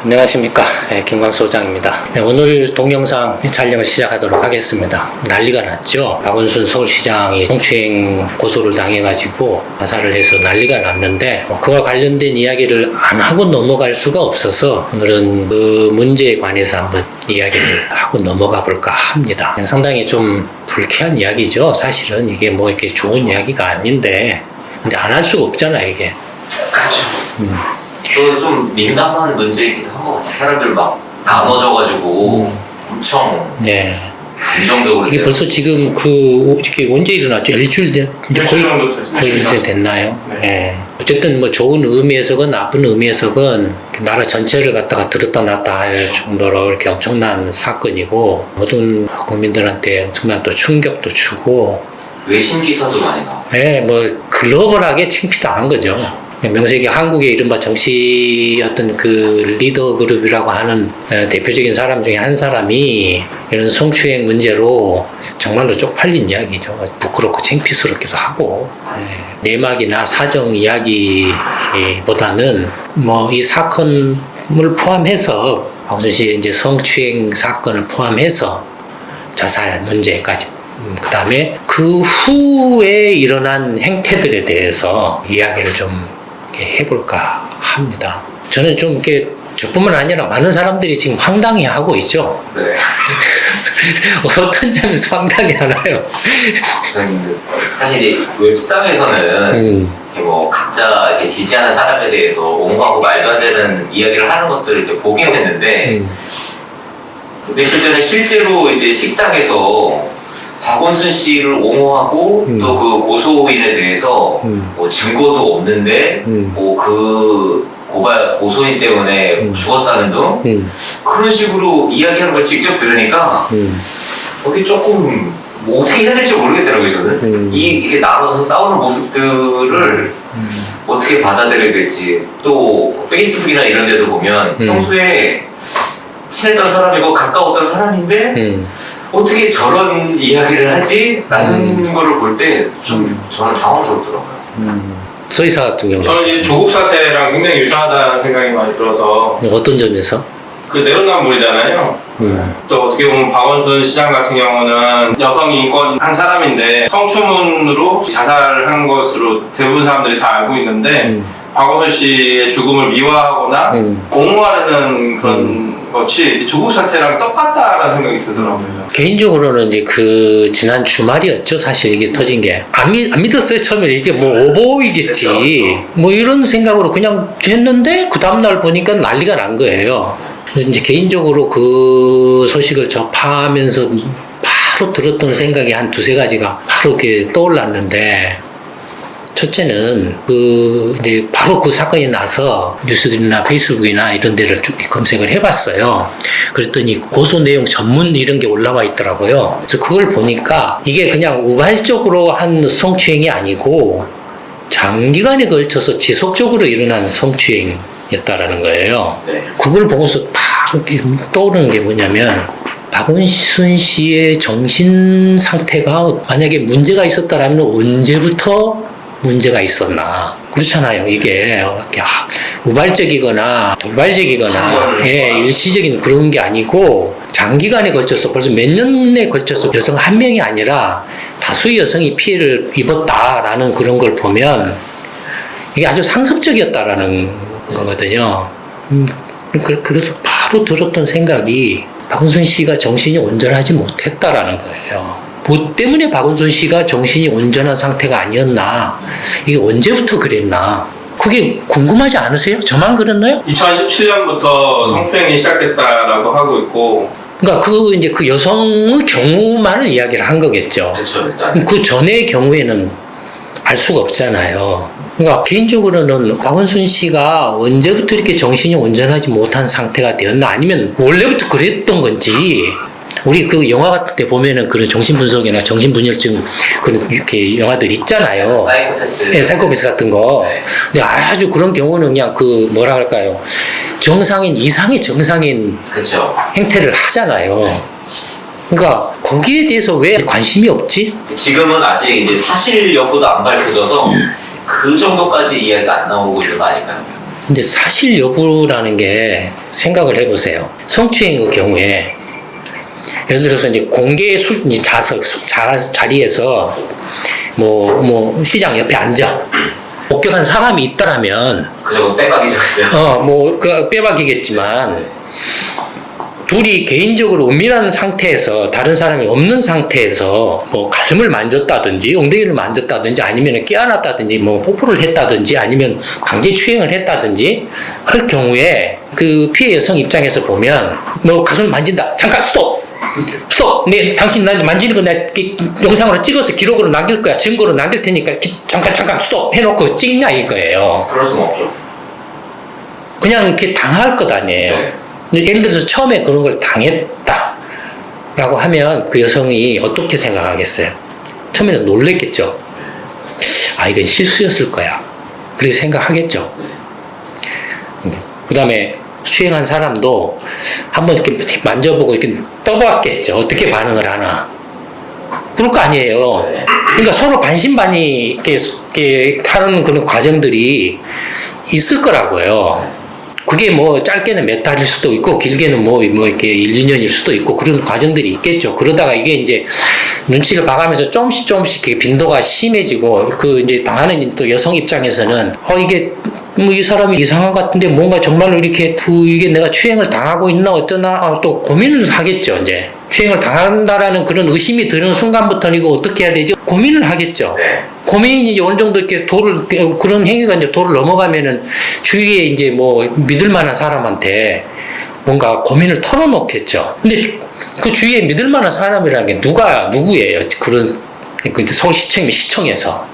안녕하십니까. 김광수 소장입니다. 오늘 동영상 촬영을 시작하도록 하겠습니다. 난리가 났죠. 박원순 서울시장이 성추행 고소를 당해가지고 자살을 해서 난리가 났는데 그와 관련된 이야기를 안 하고 넘어갈 수가 없어서 오늘은 그 문제에 관해서 한번 이야기를 하고 넘어가 볼까 합니다. 상당히 좀 불쾌한 이야기죠. 사실은 이게 뭐 이렇게 좋은 이야기가 아닌데 근데 안 할 수가 없잖아 이게. 그렇죠. 또 좀 민감한 문제이기도 한 것 같아요. 사람들 막 나눠져가지고 엄청 감정적으로. 이게 벌써 지금 이게 언제 일어났죠? 일주일 거의 일주일 됐나요? 네. 어쨌든 뭐 좋은 의미에서건 나쁜 의미에서건 나라 전체를 갖다가 들었다 놨다 할 정도로 이렇게 엄청난 사건이고 모든 국민들한테 엄청난 또 충격도 주고 외신 기사도 많이 나와요. 네, 뭐 글로벌하게 창피당한 거죠. 명색이 한국의 이른바 정치 어떤 그 리더 그룹이라고 하는 대표적인 사람 중에 한 사람이 이런 성추행 문제로 정말로 쪽팔린 이야기죠. 부끄럽고 창피스럽기도 하고 내막이나 사정 이야기보다는 뭐 이 사건을 포함해서 박원순 씨 이제 성추행 사건을 포함해서 자살 문제까지 그 다음에 그 후에 일어난 행태들에 대해서 이야기를 좀 해볼까 합니다. 저는 좀 이렇게 저뿐만 아니라 많은 사람들이 지금 황당해 하고 있죠. 네. 어떤 점에서 황당해 하나요? 사실 이제 웹상에서는 뭐 각자 이렇게 지지하는 사람에 대해서 옹호하고 말도 안 되는 이야기를 하는 것들을 이제 보긴 했는데 며칠 전에 실제로 이제 식당에서 박원순 씨를 옹호하고 또 그 고소인에 대해서 뭐 증거도 없는데 뭐 그 고소인 때문에 죽었다는 등 그런 식으로 이야기하는 걸 직접 들으니까 거기 조금 뭐 어떻게 해야 될지 모르겠더라고요. 저는 이렇게 나눠서 싸우는 모습들을 어떻게 받아들여야 될지. 또 페이스북이나 이런 데도 보면 평소에 친했던 사람이고 가까웠던 사람인데 어떻게 저런 이야기를 하지? 라는 거를 볼 때 좀 저는 당황스럽더라고요. 서희사 같은 경우는 저는 이제 조국 사태랑 굉장히 유사하다는 생각이 많이 들어서. 어떤 점에서? 그 내로남불이잖아요. 또 어떻게 보면 박원순 시장 같은 경우는 여성 인권 한 사람인데 성추문으로 자살한 것으로 대부분 사람들이 다 알고 있는데 박원순 씨의 죽음을 미화하거나 옹호하려는 그런 것이 조국 사태랑 똑같다라는 생각이 들더라고요. 개인적으로는 이제 그 지난 주말이었죠. 사실 이게 터진 게. 안 믿었어요. 처음에 이게 뭐 오보이겠지. 뭐 이런 생각으로 그냥 했는데 그 다음날 보니까 난리가 난 거예요. 그래서 이제 개인적으로 그 소식을 접하면서 바로 들었던 생각이 한 두세 가지가 바로 이렇게 떠올랐는데 첫째는 이제 바로 그 사건이 나서 뉴스들이나 페이스북이나 이런 데를 쭉 검색을 해봤어요. 그랬더니 고소 내용 전문 이런 게 올라와 있더라고요. 그래서 그걸 보니까 이게 그냥 우발적으로 한 성추행이 아니고 장기간에 걸쳐서 지속적으로 일어난 성추행이었다라는 거예요. 그걸 보고서 바로 떠오르는 게 뭐냐면 박원순 씨의 정신 상태가 만약에 문제가 있었다라면 언제부터 문제가 있었나. 그렇잖아요. 이게 우발적이거나 돌발적이거나 일시적인 그런 게 아니고 장기간에 걸쳐서 벌써 몇 년에 걸쳐서 여성 한 명이 아니라 다수의 여성이 피해를 입었다라는 그런 걸 보면 이게 아주 상습적이었다라는 거거든요. 그래서 바로 들었던 생각이 박원순 씨가 정신이 온전하지 못했다라는 거예요. 뭐 때문에 박원순 씨가 정신이 온전한 상태가 아니었나? 이게 언제부터 그랬나? 그게 궁금하지 않으세요? 저만 그랬나요? 2017년부터 성추행이 시작됐다라고 하고 있고. 그러니까 이제 그 여성의 경우만을 이야기를 한 거겠죠. 그렇죠, 일단. 그 전의 경우에는 알 수가 없잖아요. 그러니까 개인적으로는 박원순 씨가 언제부터 이렇게 정신이 온전하지 못한 상태가 되었나? 아니면 원래부터 그랬던 건지. 우리 그 영화 같은 데 보면은 그런 정신분석이나 정신분열증 그런 이렇게 영화들 있잖아요. 사이코패스. 사이코패스 같은 거. 근데 아주 그런 경우는 그냥 뭐라 할까요? 정상인 이상의 정상인 그렇죠. 행태를 하잖아요. 그러니까 거기에 대해서 왜 관심이 없지? 지금은 아직 이제 사실 여부도 안 밝혀져서 그 정도까지 이야기가 안 나오고 있는 거 아닐까요? 근데 사실 여부라는 게 생각을 해보세요. 성추행의 경우에 예를 들어서 이제 공개 자리에서 뭐 시장 옆에 앉아 목격한 사람이 있다라면 그리고 빼박이죠, 그죠? 그 빼박이겠지만 둘이 개인적으로 은밀한 상태에서 다른 사람이 없는 상태에서 뭐 가슴을 만졌다든지 엉덩이를 만졌다든지 아니면 깨안았다든지 뭐 뽀뽀를 했다든지 아니면 강제 추행을 했다든지 할 경우에 그 피해 여성 입장에서 보면 뭐 가슴을 만진다. 잠깐 스톱! 네, 당신 나 만지는 거 내가 영상으로 찍어서 기록으로 남길 거야. 증거로 남길 테니까 잠깐 스톱! 해놓고 찍냐 이거예요. 그럴 수는 없죠. 그냥 이렇게 당할 것 아니에요. 네. 예를 들어서 처음에 그런 걸 당했다 라고 하면 그 여성이 어떻게 생각하겠어요? 처음에는 놀랬겠죠. 아, 이건 실수였을 거야. 그렇게 생각하겠죠. 그 다음에 추행한 사람도 한번 이렇게 만져보고 이렇게 떠봤겠죠. 어떻게 반응을 하나. 그럴 거 아니에요. 그러니까 서로 반신반의 이렇게 하는 그런 과정들이 있을 거라고요. 그게 뭐 짧게는 몇 달일 수도 있고 길게는 뭐 이렇게 1, 2년일 수도 있고 그런 과정들이 있겠죠. 그러다가 이게 이제 눈치를 봐가면서 조금씩 빈도가 심해지고 그 이제 당하는 또 여성 입장에서는 이게 뭐 이 사람이 이상한 것 같은데 뭔가 정말로 이렇게 이게 내가 추행을 당하고 있나 어쩌나 또 고민을 하겠죠. 이제 추행을 당한다라는 그런 의심이 드는 순간부터는 이거 어떻게 해야 되지? 고민을 하겠죠. 네. 고민이 이제 어느 정도 이렇게 그런 행위가 이제 도를 넘어가면은 주위에 이제 뭐 믿을 만한 사람한테 뭔가 고민을 털어놓겠죠. 근데 그 주위에 믿을 만한 사람이라는 게 누구예요? 그런, 서울시청이면 시청에서.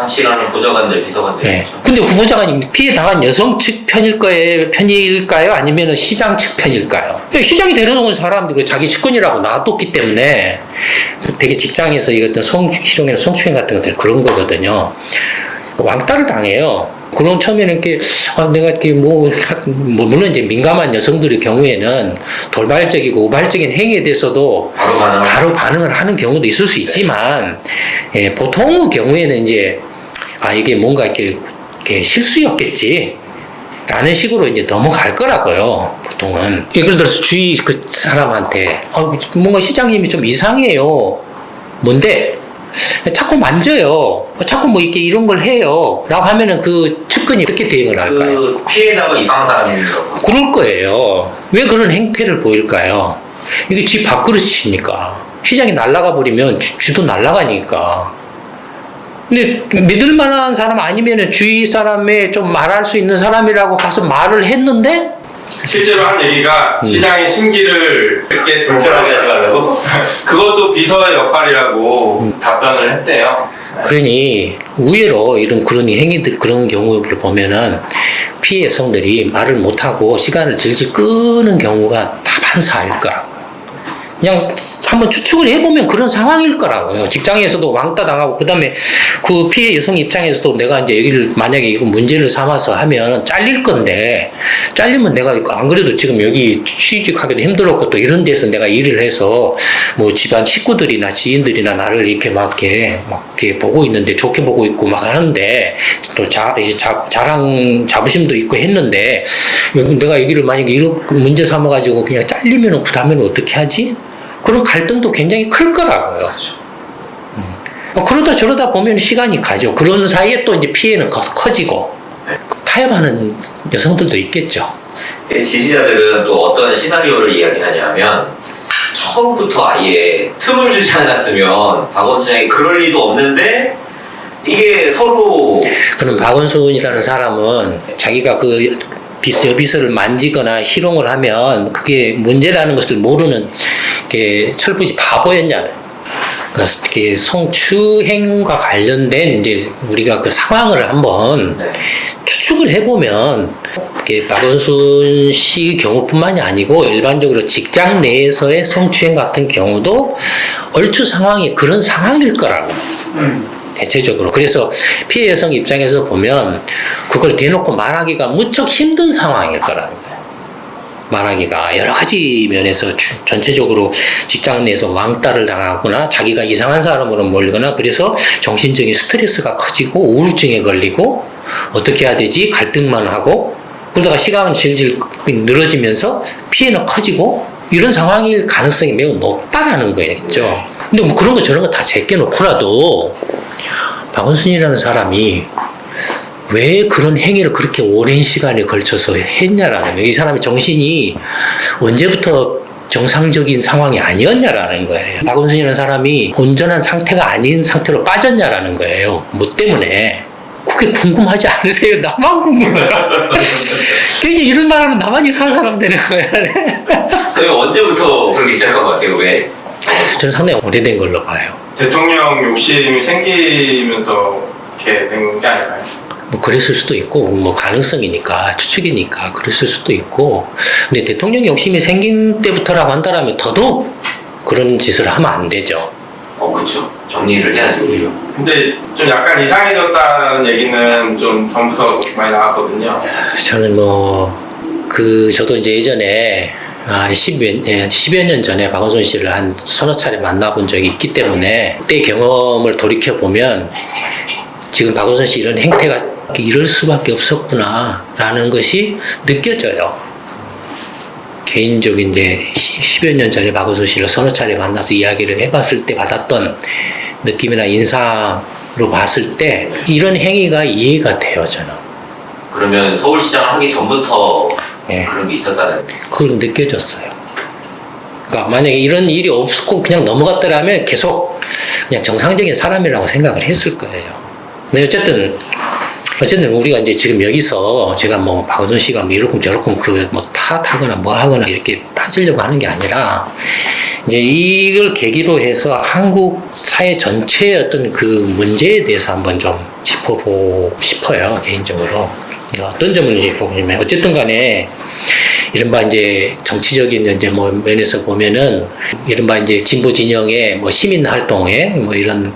실하는 보좌관들, 비서관들. 네. 근데 그 보좌관이 피해 당한 여성 측 편일까요? 아니면 시장 측 편일까요? 시장이 데려놓은 사람들이 자기 측근이라고 놔뒀기 때문에 되게 직장에서 이것들 실형이나 성추행 같은 것들 그런 거거든요. 왕따를 당해요. 그런 처음에는 이렇게 내가 이렇게 물론 이제 민감한 여성들의 경우에는 돌발적이고 우발적인 행위에 대해서도 바로 반응을 하는 경우도 있을 수 있지만 보통의 경우에는 이제 이게 뭔가 이렇게 실수였겠지 라는 식으로 이제 넘어갈 거라고요. 보통은 예를 들어서 주위 그 사람한테 뭔가 시장님이 좀 이상해요. 뭔데? 자꾸 만져요. 자꾸 뭐 이렇게 이런 걸 해요. 라고 하면은 그 측근이 어떻게 대응을 할까요? 그 피해자가 이상한 사람이라고. 그럴 거예요. 왜 그런 행태를 보일까요? 이게 지 밥그릇이니까. 시장이 날아가 버리면 쥐도 날아가니까. 근데 믿을 만한 사람 아니면은 주위 사람에 좀 말할 수 있는 사람이라고 가서 말을 했는데 실제로 한 얘기가 시장의 심기를 이렇게 불편하게 하지 말라고? 그것도 비서의 역할이라고 답변을 했대요. 그러니 의외로 그런 행위들 그런 경우를 보면은 피해 여성들이 말을 못하고 시간을 질질 끄는 경우가 다반사일 거라고요. 그냥 한번 추측을 해보면 그런 상황일 거라고요. 직장에서도 왕따 당하고 그다음에 그 피해 여성 입장에서도 내가 이제 여기를 만약에 이거 문제를 삼아서 하면 잘릴 건데 잘리면 내가 안 그래도 지금 여기 취직하기도 힘들었고 또 이런 데서 내가 일을 해서 뭐 집안 식구들이나 지인들이나 나를 이렇게 막 이렇게 보고 있는데 좋게 보고 있고 막 하는데 또 자부심도 있고 했는데 내가 여기를 만약에 이런 문제 삼아가지고 그냥 잘리면 그 다음에는 어떻게 하지? 그런 갈등도 굉장히 클 거라고요. 그러다 저러다 보면 시간이 가죠. 그런 사이에 또 이제 피해는 커지고 타협하는 여성들도 있겠죠. 지지자들은 또 어떤 시나리오를 이야기하냐면 처음부터 아예 틈을 주지 않았으면 박원순 시장이 그럴 리도 없는데 이게 서로 그럼 박원순이라는 사람은 자기가 그 여비서를 만지거나 희롱을 하면 그게 문제라는 것을 모르는 게 철부지 바보였냐. 그러니까 성추행과 관련된 이제 우리가 그 상황을 한번 추측을 해보면 박원순 씨 경우뿐만이 아니고 일반적으로 직장 내에서의 성추행 같은 경우도 얼추 상황이 그런 상황일 거라고. 대체적으로. 그래서 피해 여성 입장에서 보면 그걸 대놓고 말하기가 무척 힘든 상황일 거라는 거예요. 말하기가 여러 가지 면에서 전체적으로 직장 내에서 왕따를 당하거나 자기가 이상한 사람으로 몰리거나 그래서 정신적인 스트레스가 커지고 우울증에 걸리고 어떻게 해야 되지? 갈등만 하고 그러다가 시간은 질질 늘어지면서 피해는 커지고 이런 상황일 가능성이 매우 높다라는 거겠죠. 근데 뭐 그런 거 저런 거 다 제껴놓고라도 박원순이라는 사람이 왜 그런 행위를 그렇게 오랜 시간에 걸쳐서 했냐라는 거예요. 이 사람의 정신이 언제부터 정상적인 상황이 아니었냐라는 거예요. 박원순이라는 사람이 온전한 상태가 아닌 상태로 빠졌냐라는 거예요. 뭐 때문에. 그게 궁금하지 않으세요? 나만 궁금해요. 그러니까 이런 말 하면 나만 이상한 사람 되는 거야. 그럼 언제부터 그렇게 시작한 것 같아요? 왜? 저는 상당히 오래된 걸로 봐요. 대통령 욕심이 생기면서 이렇게 된 게 아닐까요? 뭐 그랬을 수도 있고 뭐 가능성이니까 추측이니까 그랬을 수도 있고 근데 대통령 욕심이 생긴 때부터라고 한다면 더더욱 그런 짓을 하면 안 되죠. 그렇죠. 정리를 해야죠, 오히려. 근데 좀 약간 이상해졌다는 얘기는 좀 전부터 많이 나왔거든요. 저는 저도 이제 예전에 10여 년 전에 박원순 씨를 한 서너 차례 만나본 적이 있기 때문에 그때 경험을 돌이켜보면 지금 박원순 씨 이런 행태가 이럴 수밖에 없었구나 라는 것이 느껴져요. 개인적인 이제 10여 년 전에 박원순 씨를 서너 차례 만나서 이야기를 해봤을 때 받았던 느낌이나 인상으로 봤을 때 이런 행위가 이해가 돼요, 저는. 그러면 서울시장을 하기 전부터 네. 그런 게 있었다는 거죠? 그걸 느껴졌어요. 그러니까 만약에 이런 일이 없고 그냥 넘어갔더라면 계속 그냥 정상적인 사람이라고 생각을 했을 거예요. 근데 어쨌든 우리가 이제 지금 여기서 제가 뭐 박원순 씨가 뭐 이렇고 저렇고 탓하거나 뭐 하거나 이렇게 따지려고 하는 게 아니라 이제 이걸 계기로 해서 한국 사회 전체의 어떤 그 문제에 대해서 한번 좀 짚어보고 싶어요, 개인적으로. 어떤 점을 이제 보면 어쨌든 간에 이른바 이제 정치적인 이제 뭐 면에서 보면은 이른바 이제 진보 진영의 뭐 시민 활동에 뭐 이런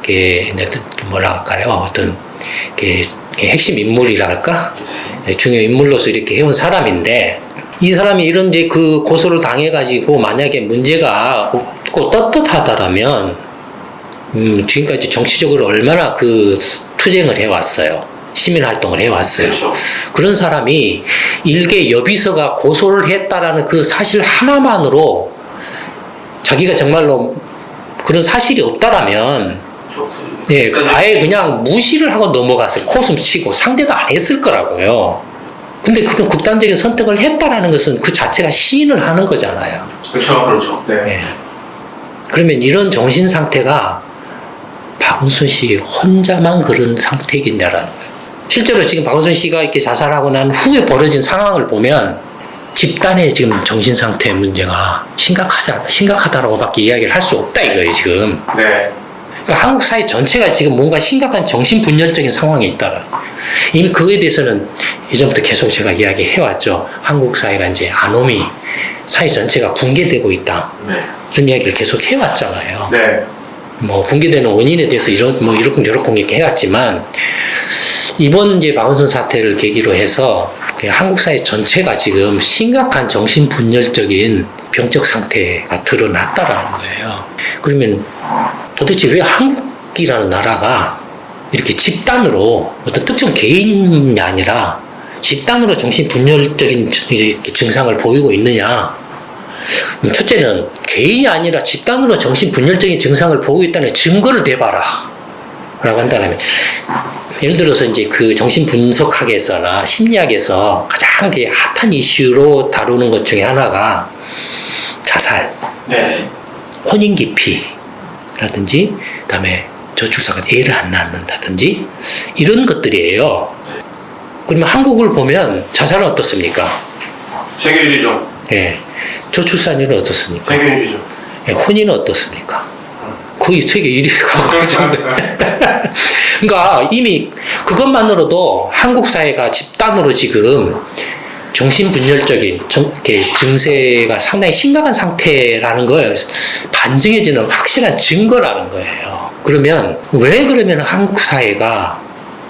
게 뭐랄까요 어떤 게 핵심 인물이랄까 중요 인물로서 이렇게 해온 사람인데 이 사람이 이런 이제 그 고소를 당해가지고 만약에 문제가 없고 떳떳하다라면 지금까지 정치적으로 얼마나 그 투쟁을 해왔어요. 시민활동을 해왔어요. 그렇죠. 그런 사람이 일개 여비서가 고소를 했다라는 그 사실 하나만으로 자기가 정말로 그런 사실이 없다라면 예, 아예 그냥 무시를 하고 넘어갔을 코숨 치고 상대도 안 했을 거라고요. 근데 그런 극단적인 선택을 했다라는 것은 그 자체가 시인을 하는 거잖아요. 그렇죠. 네. 예. 그러면 이런 정신 상태가 박원순 씨 혼자만 그런 상태이겠냐라는 거예요. 실제로 지금 박원순 씨가 이렇게 자살하고 난 후에 벌어진 상황을 보면 집단의 지금 정신 상태 문제가 심각하다라고밖에 이야기를 할 수 없다 이거예요 지금. 네. 그러니까 한국 사회 전체가 지금 뭔가 심각한 정신분열적인 상황에 있다라. 이미 그거에 대해서는 예전부터 계속 제가 이야기해왔죠. 한국 사회가 이제 아노미, 사회 전체가 붕괴되고 있다. 네. 이런 이야기를 계속 해왔잖아요. 네. 뭐 붕괴되는 원인에 대해서 이렇고 저렇고 이렇게 해왔지만 이번 이제 박원순 사태를 계기로 해서 한국 사회 전체가 지금 심각한 정신분열적인 병적 상태가 드러났다라는 거예요. 그러면 도대체 왜 한국이라는 나라가 이렇게 집단으로 어떤 특정 개인이 아니라 집단으로 정신분열적인 증상을 보이고 있느냐? 첫째는 개인이 아니라 집단으로 정신분열적인 증상을 보이고 있다는 증거를 대봐라 라고 한다면 예를 들어서 이제 그 정신분석학에서나 심리학에서 가장 핫한 이슈로 다루는 것 중에 하나가 자살, 네. 혼인기피라든지 그다음에 저출산과 애를 안 낳는다든지 이런 것들이에요. 그러면 한국을 보면 자살은 어떻습니까? 세계 1위죠. 예. 저출산율은 어떻습니까? 세계 1위죠. 예, 혼인은 어떻습니까? 거의 세계 1위가 가까운데. 그러니까 이미 그것만으로도 한국 사회가 집단으로 지금 정신분열적인 증세가 상당히 심각한 상태라는 걸 반증해지는 확실한 증거라는 거예요. 그러면 한국 사회가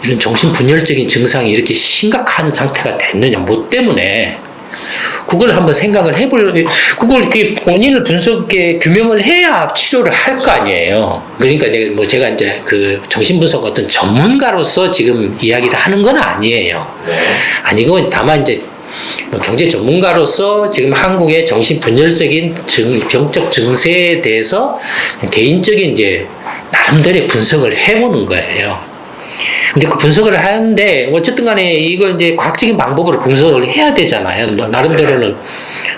이런 정신분열적인 증상이 이렇게 심각한 상태가 됐느냐? 뭐 때문에? 그걸 한번 생각을 그걸 이렇게 본인을 분석해 규명을 해야 치료를 할 거 아니에요. 그러니까 제가 이제 그 정신분석 어떤 전문가로서 지금 이야기를 하는 건 아니에요. 네. 아니고 다만 이제 경제 전문가로서 지금 한국의 정신분열적인 병적 증세에 대해서 개인적인 이제 나름대로의 분석을 해보는 거예요. 근데 그 분석을 하는데 어쨌든 간에 이거 이제 과학적인 방법으로 분석을 해야 되잖아요. 나름대로는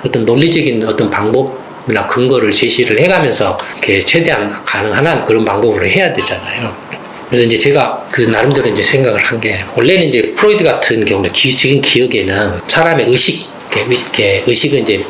어떤 논리적인 어떤 방법이나 근거를 제시를 해가면서 이렇게 최대한 가능한 한 그런 방법으로 해야 되잖아요. 그래서 이제 제가 그 나름대로 이제 생각을 한 게, 원래는 이제 프로이드 같은 경우는 지금 기억에는 사람의 의식은 이제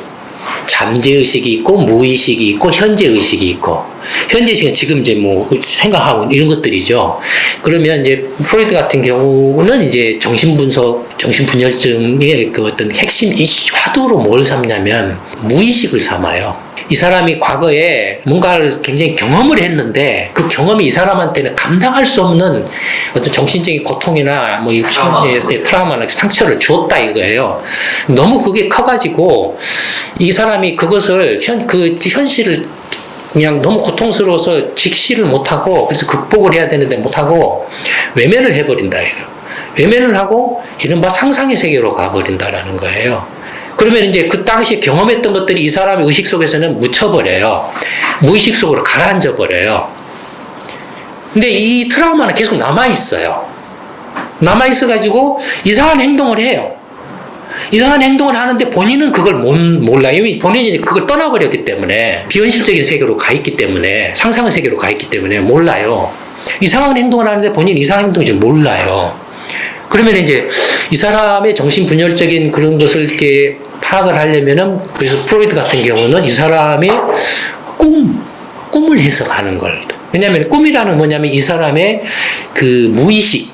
잠재의식이 있고, 무의식이 있고, 현재의식이 있고, 현재의식은 지금 이제 뭐 생각하고 이런 것들이죠. 그러면 이제 프로이드 같은 경우는 이제 정신분열증의 그 어떤 핵심 이슈 화두로 뭘 삼냐면 무의식을 삼아요. 이 사람이 과거에 뭔가를 굉장히 경험을 했는데 그 경험이 이 사람한테는 감당할 수 없는 어떤 정신적인 고통이나 뭐 트라우마나 상처를 주었다 이거예요. 너무 그게 커가지고 이 사람이 그것을 현실을 그냥 너무 고통스러워서 직시를 못하고, 그래서 극복을 해야 되는데 못하고 외면을 해버린다 이거예요. 외면을 하고 이른바 상상의 세계로 가버린다라는 거예요. 그러면 이제 그 당시에 경험했던 것들이 이 사람의 의식 속에서는 묻혀버려요. 무의식 속으로 가라앉아 버려요. 근데 이 트라우마는 계속 남아있어요. 남아있어가지고 이상한 행동을 해요. 이상한 행동을 하는데 본인은 그걸 몰라요. 이미 본인이 그걸 떠나버렸기 때문에, 비현실적인 세계로 가 있기 때문에, 상상의 세계로 가 있기 때문에 몰라요. 이상한 행동을 하는데 본인이 이상한 행동인지 몰라요. 그러면 이제 이 사람의 정신분열적인 그런 것을 이렇게 파악을 하려면은, 그래서 프로이드 같은 경우는 이 사람의 꿈을 해석하는 걸. 왜냐하면 꿈이라는 뭐냐면 이 사람의 그 무의식,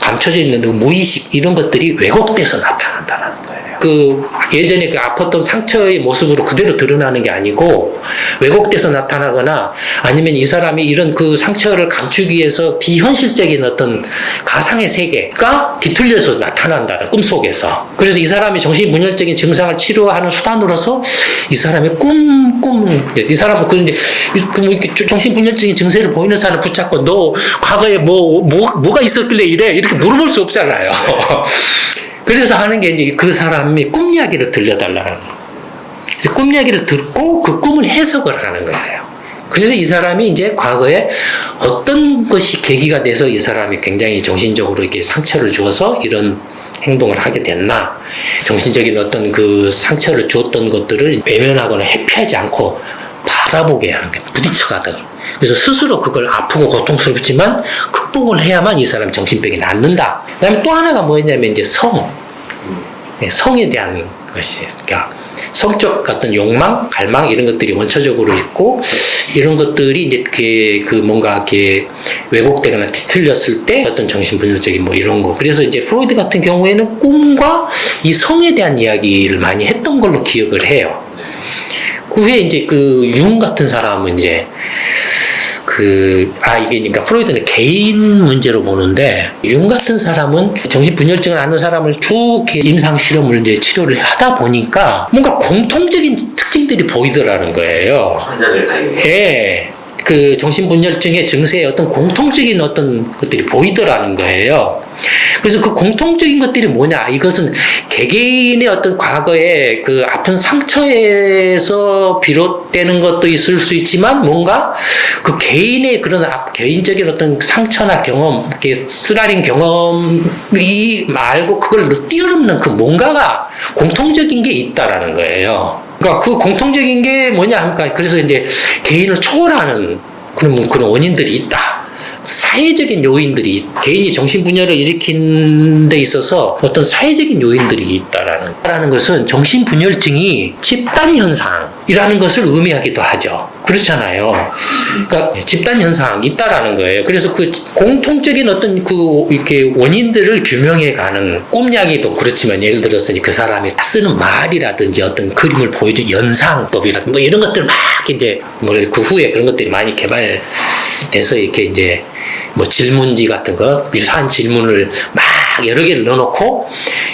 감춰져 있는 그 무의식 이런 것들이 왜곡돼서 나타난다는 거예요. 그 예전에 그 아팠던 상처의 모습으로 그대로 드러나는 게 아니고 왜곡돼서 나타나거나, 아니면 이 사람이 이런 그 상처를 감추기 위해서 비현실적인 어떤 가상의 세계가 뒤틀려서 나타난다는, 꿈속에서. 그래서 이 사람이 정신분열적인 증상을 치료하는 수단으로서 이 사람의 이 사람은 근데 이렇게 정신분열적인 증세를 보이는 사람을 붙잡고 너 과거에 뭐가 있었길래 이렇게 물어볼 수 없잖아요. 그래서 하는 게 이제 그 사람이 꿈 이야기를 들려달라는 거예요. 그래서 꿈 이야기를 듣고 그 꿈을 해석을 하는 거예요. 그래서 이 사람이 이제 과거에 어떤 것이 계기가 돼서 이 사람이 굉장히 정신적으로 이렇게 상처를 주어서 이런 행동을 하게 됐나, 정신적인 어떤 그 상처를 주었던 것들을 외면하거나 회피하지 않고 바라보게 하는 거예요. 부딪혀가다가. 그래서 스스로 그걸 아프고 고통스럽지만 극복을 해야만 이 사람 정신병이 낫는다. 그 다음에 또 하나가 뭐였냐면 이제 성에 대한 것이, 그러니까 성적 어떤 욕망, 갈망 이런 것들이 원초적으로 있고, 이런 것들이 이제 뭔가 이렇게 왜곡되거나 뒤틀렸을 때 어떤 정신분열적인 뭐 이런 거. 그래서 이제 프로이드 같은 경우에는 꿈과 이 성에 대한 이야기를 많이 했던 걸로 기억을 해요. 그 후에 이제 그 융 같은 사람은 이제 이게 그러니까 프로이드는 개인 문제로 보는데, 융 같은 사람은 정신분열증을 앓는 사람을 쭉 임상 실험을 이제 치료를 하다 보니까 뭔가 공통적인 특징들이 보이더라는 거예요. 환자들 사이에. 예. 그 정신분열증의 증세에 어떤 공통적인 어떤 것들이 보이더라는 거예요. 그래서 그 공통적인 것들이 뭐냐? 이것은 개개인의 어떤 과거의 그 아픈 상처에서 비롯되는 것도 있을 수 있지만, 뭔가 그 개인의 그런 개인적인 어떤 상처나 경험, 쓰라린 경험이 말고 그걸 뛰어넘는 그 뭔가가 공통적인 게 있다라는 거예요. 그러니까 그 공통적인 게 뭐냐 하니까, 그래서 이제 개인을 초월하는 그런 원인들이 있다. 사회적인 요인들이, 개인이 정신분열을 일으킨 데 있어서 어떤 사회적인 요인들이 있다라는 것은 정신분열증이 집단현상이라는 것을 의미하기도 하죠. 그렇잖아요. 그러니까 집단현상이 있다라는 거예요. 그래서 그 공통적인 어떤 이렇게 원인들을 규명해가는 꿈 이야기도 그렇지만, 예를 들어서 그 사람이 쓰는 말이라든지 어떤 그림을 보여준 연상법이라든지 뭐 이런 것들 막 이제 그 후에 그런 것들이 많이 개발돼서 이렇게 이제 뭐 질문지 같은 거, 유사한 질문을 막 여러 개를 넣어놓고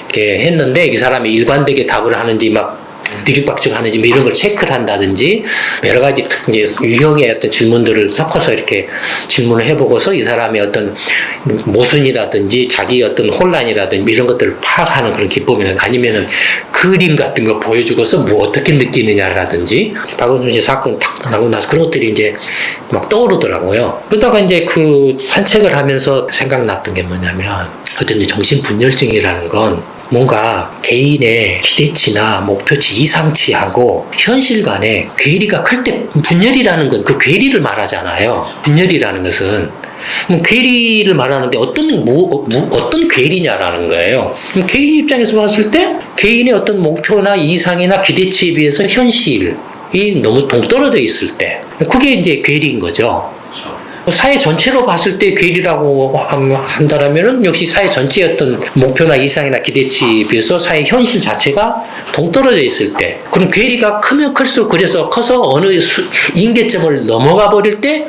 이렇게 했는데, 이 사람이 일관되게 답을 하는지 막 뒤죽박죽하는지 뭐 이런 걸 체크를 한다든지 여러 가지 이제 유형의 어떤 질문들을 섞어서 이렇게 질문을 해보고서 이 사람의 어떤 모순이라든지 자기 어떤 혼란이라든지 이런 것들을 파악하는 그런 기법이나 아니면은 그림 같은 거 보여주고서 뭐 어떻게 느끼느냐라든지 박원순 씨 사건 딱 나고 나서 그런 것들이 이제 막 떠오르더라고요. 그러다가 이제 그 산책을 하면서 생각났던 게 뭐냐면 어떤 이제 정신분열증이라는 건 뭔가 개인의 기대치나 목표치, 이상치하고 현실 간의 괴리가 클 때 분열이라는 건 그 괴리를 말하잖아요. 분열이라는 것은 괴리를 말하는데 어떤 괴리냐라는 거예요. 개인 입장에서 봤을 때 개인의 어떤 목표나 이상이나 기대치에 비해서 현실이 너무 동떨어져 있을 때 그게 이제 괴리인 거죠. 사회 전체로 봤을 때 괴리라고 한다면은 역시 사회 전체의 어떤 목표나 이상이나 기대치에 비해서 사회 현실 자체가 동떨어져 있을 때 그런 괴리가 크면 클수록 그래서 커서 어느 임계점을 넘어가 버릴 때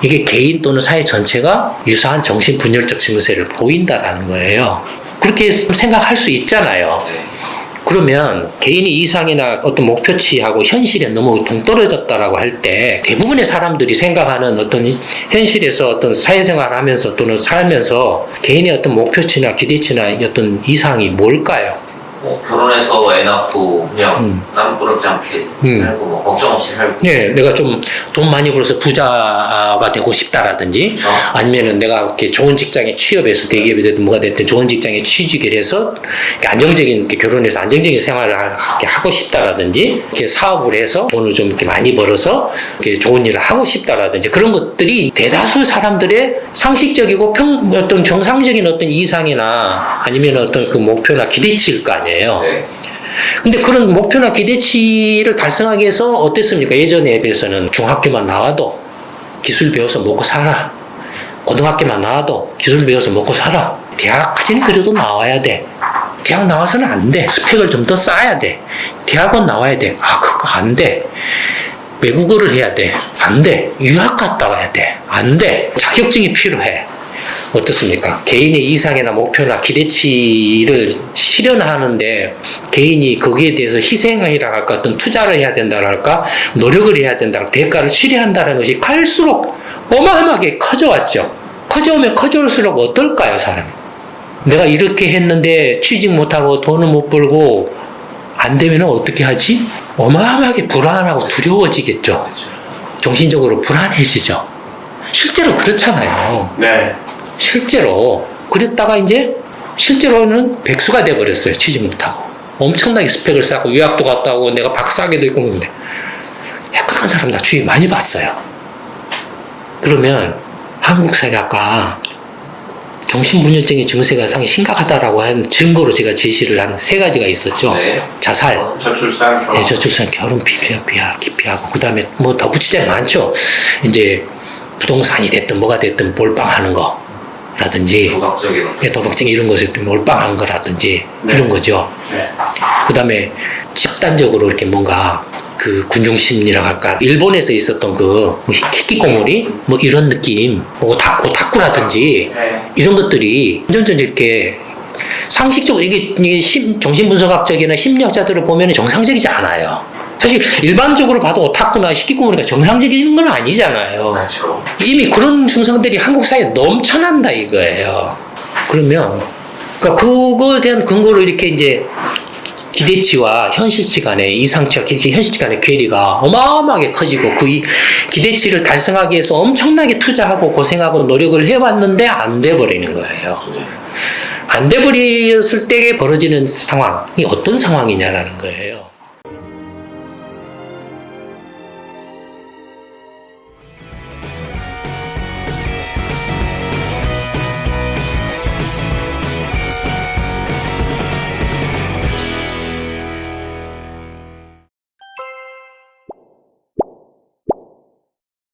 이게 개인 또는 사회 전체가 유사한 정신분열적 증세를 보인다라는 거예요. 그렇게 생각할 수 있잖아요. 그러면 개인의 이상이나 어떤 목표치하고 현실에 너무 동떨어졌다라고 할 때 대부분의 사람들이 생각하는 어떤 현실에서 어떤 사회생활을 하면서 또는 살면서 개인의 어떤 목표치나 기대치나 어떤 이상이 뭘까요? 결혼해서 애 낳고 그냥 남부럽지 않게 살고 뭐 걱정 없이 살고. 네, 내가 좀 돈 많이 벌어서 부자가 되고 싶다라든지 그렇죠. 아니면은 내가 이렇게 좋은 직장에 취업해서 대기업이 됐든 뭐가 됐든 좋은 직장에 취직을 해서 안정적인 이렇게 결혼해서 안정적인 생활을 하고 싶다라든지 이렇게 사업을 해서 돈을 좀 이렇게 많이 벌어서 이렇게 좋은 일을 하고 싶다라든지 그런 것들이 대다수 사람들의 상식적이고 어떤 정상적인 어떤 이상이나 아니면 어떤 그 목표나 기대치일 거 아니에요. 네. 근데 그런 목표나 기대치를 달성하기 위해서 어땠습니까? 예전에 비해서는 중학교만 나와도 기술 배워서 먹고 살아. 고등학교만 나와도 기술 배워서 먹고 살아. 대학까지는 그래도 나와야 돼. 대학 나와서는 안 돼. 스펙을 좀 더 쌓아야 돼. 대학원 나와야 돼. 아, 그거 안 돼. 외국어를 해야 돼. 안 돼. 유학 갔다 와야 돼. 안 돼. 자격증이 필요해. 어떻습니까? 개인의 이상이나 목표나 기대치를 실현하는데 개인이 거기에 대해서 희생이라 할까 어떤 투자를 해야 된다라 할까 노력을 해야 된다 대가를 치료한다는 것이 갈수록 어마어마하게 커져왔죠. 커져오면 커져올수록 어떨까요, 사람이? 내가 이렇게 했는데 취직 못하고 돈을 못 벌고 안 되면 어떻게 하지? 어마어마하게 불안하고 두려워지겠죠. 정신적으로 불안해지죠. 실제로 그렇잖아요. 네. 실제로 그랬다가 이제 실제로는 백수가 돼버렸어요. 취직 못하고 엄청나게 스펙을 쌓고 유학도 갔다 오고 내가 박사학위도 있고 그런데 헷갈한 사람 다 주위 많이 봤어요. 그러면 한국 사회가 아까 정신분열증의 증세가 상당히 심각하다라고 한 증거로 제가 제시를 한 3가지가 있었죠. 네. 자살, 저출산, 결혼. 네, 저출산, 결혼 기피하고 그 다음에 뭐 덧붙이자면 많죠. 이제 부동산이 됐든 뭐가 됐든 몰빵하는 거. 라든지 도박적인 이런 것에 몰빵한 거라든지 네. 이런 거죠. 네. 그 다음에 집단적으로 이렇게 뭔가 그 군중심리라고 할까 일본에서 있었던 그 히키코모리 뭐 이런 느낌 오타쿠라든지 네. 이런 것들이 점점 이렇게 상식적으로 이게 정신분석학적이나 심리학자들을 보면 정상적이지 않아요. 사실 일반적으로 봐도 오타쿠나 히키코모리가 정상적인 건 아니잖아요. 그렇죠. 이미 그런 증상들이 한국 사회에 넘쳐난다 이거예요. 그러면 그러니까 그거에 대한 근거로 이렇게 이제 기대치와 현실치 간의 이상치와 현실치 간의 괴리가 어마어마하게 커지고 그 기대치를 달성하기 위해서 엄청나게 투자하고 고생하고 노력을 해왔는데 안 돼버리는 거예요. 안 돼버렸을 때 벌어지는 상황이 어떤 상황이냐라는 거예요.